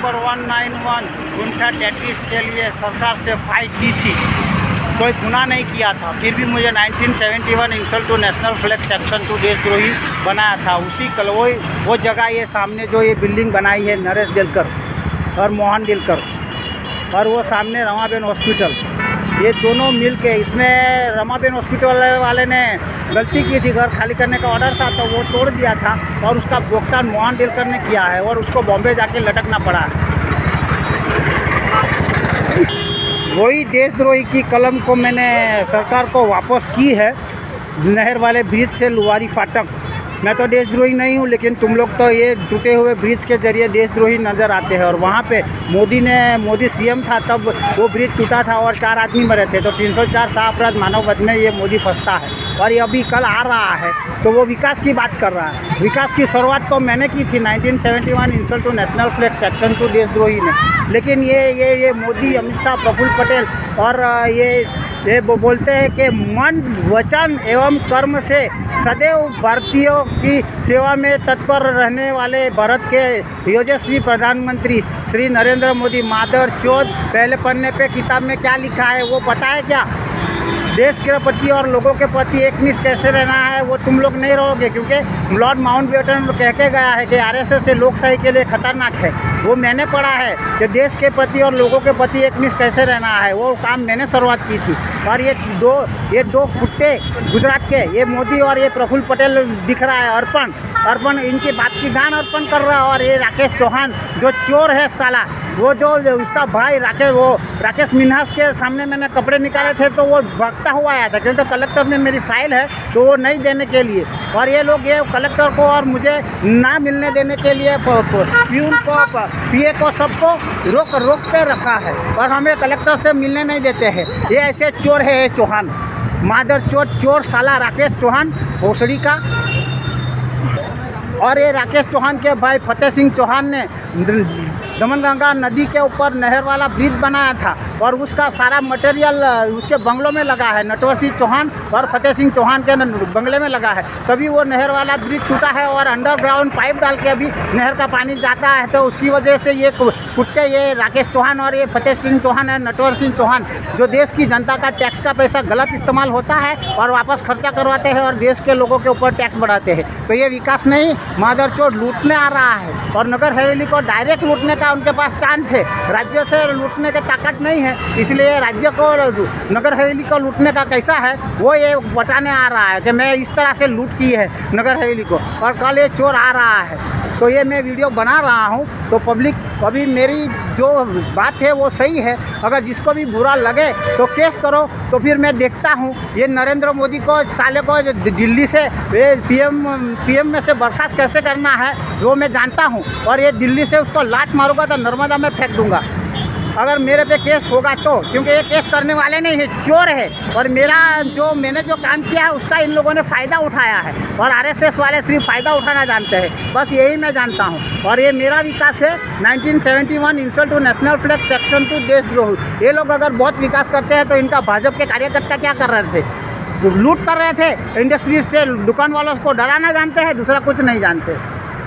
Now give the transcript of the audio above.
Number 191 guntha 33 के लिए सरकार से फाइट की थी, कोई गुनाह नहीं किया था, फिर भी मुझे 1971 insult to national flag section 2 देशद्रोही बनाया था। उसी कलवोई वो जगह ये सामने जो ये बिल्डिंग बनाई है नरेश दिलकर और मोहन दिलकर, और वो सामने रमाबेन हॉस्पिटल, ये दोनों मिल के, इसमें रमाबेन हॉस्पिटल वाले ने गलती की थी, घर खाली करने का ऑर्डर था तो वो तोड़ दिया था और उसका भुगतान मोहन दिलकर ने किया है और उसको बॉम्बे जाके लटकना पड़ा। वही देशद्रोही की कलम को मैंने सरकार को वापस की है। नहर वाले ब्रिज से लुवारी फाटक, मैं तो देशद्रोही नहीं हूँ, लेकिन तुम लोग तो ये टूटे हुए ब्रिज के जरिए देशद्रोही नज़र आते हैं। और वहाँ पे मोदी सीएम था तब वो ब्रिज टूटा था और 4 आदमी मरे थे, तो 304 अपराध मानववध में ये मोदी फंसता है। और ये अभी कल आ रहा है तो वो विकास की बात कर रहा है। विकास की शुरुआत तो मैंने की थी 1971 insult to national flag section 2 देशद्रोही ने, लेकिन ये मोदी, अमित शाह, प्रफुल्ल पटेल और ये बोलते हैं कि मन, वचन एवं कर्म से सदैव भारतीयों की सेवा में तत्पर रहने वाले भारत के यशस्वी प्रधानमंत्री श्री नरेंद्र मोदी मादर चौथ। पहले पन्ने पे किताब में क्या लिखा है वो पता है क्या? देश के प्रति और लोगों के प्रति एकनिष्ठ कैसे रहना है वो तुम लोग नहीं रहोगे, क्योंकि लॉर्ड माउंटबेटन कह के गया है कि आरएसएस से लोकशाही के लिए खतरनाक है। वो मैंने पढ़ा है कि देश के प्रति और लोगों के प्रति एकनिष्ठ कैसे रहना है, वो काम मैंने शुरुआत की थी। और ये दो कुत्ते गुजरात के, ये मोदी और ये प्रफुल्ल पटेल दिख रहा है, अर्पण इनकी बात की गान अर्पण कर रहा है। और ये राकेश चौहान जो चोर है साला, वो जो उसका भाई राकेश मिन्हास के सामने मैंने कपड़े निकाले थे तो वो भागता हुआ आया था, क्योंकि कलेक्टर में मेरी फाइल है तो वो नहीं देने के लिए। और ये लोग ये कलेक्टर को और मुझे ना मिलने देने के लिए प्यून को, पीए को, सबको रोक के रखा है और हमें कलेक्टर से मिलने नहीं देते हैं। ये ऐसे चोर है ये चौहान, मादर चोर साला राकेश चौहान भोसड़ी का। और ये राकेश चौहान के भाई फतेह सिंह चौहान ने दमनगंगा नदी के ऊपर नहर वाला ब्रिज बनाया था और उसका सारा मटेरियल उसके बंगलों में लगा है। नटवर सिंह चौहान और फतेह सिंह चौहान के बंगले में लगा है, तभी वो नहर वाला ब्रिज टूटा है और अंडरग्राउंड पाइप डाल के अभी नहर का पानी जाता है। तो उसकी वजह से ये कुत्ते, ये राकेश चौहान और ये फतेह सिंह चौहान है, नटवर सिंह चौहान, जो देश की जनता का टैक्स का पैसा गलत इस्तेमाल होता है और वापस खर्चा करवाते हैं और देश के लोगों के ऊपर टैक्स बढ़ाते हैं। तो ये विकास नहीं, मादरचोद लूटने आ रहा है और नगर हवेली को डायरेक्ट लूटने का उनके पास चांस है। राज्य से लूटने की ताकत नहीं है, इसलिए राज्य को, नगर हवेली को लूटने का कैसा है वो ये बताने आ रहा है कि मैं इस तरह से लूट की है नगर हवेली को और कल ये चोर आ रहा है। तो ये मैं वीडियो बना रहा हूँ तो पब्लिक, अभी मेरी जो बात है वो सही है, अगर जिसको भी बुरा लगे तो केस करो। तो फिर मैं देखता हूँ ये नरेंद्र मोदी को, साले को दिल्ली से पीएम में से बर्खास्त कैसे करना है वो मैं जानता हूँ, और ये दिल्ली से उसको लात मारूंगा तो नर्मदा में फेंक दूंगा अगर मेरे पे केस होगा तो, क्योंकि ये केस करने वाले नहीं है, चोर है। और मैंने जो काम किया है उसका इन लोगों ने फ़ायदा उठाया है और आरएसएस वाले सिर्फ फ़ायदा उठाना जानते हैं, बस यही मैं जानता हूँ। और ये मेरा विकास है 1971 insult to national flag section 2 देशद्रोही। ये लोग अगर बहुत विकास करते हैं तो इनका भाजपा के कार्यकर्ता क्या कर रहे थे? लूट कर रहे थे, इंडस्ट्रीज से दुकान वालों को डराना जानते हैं, दूसरा कुछ नहीं जानते।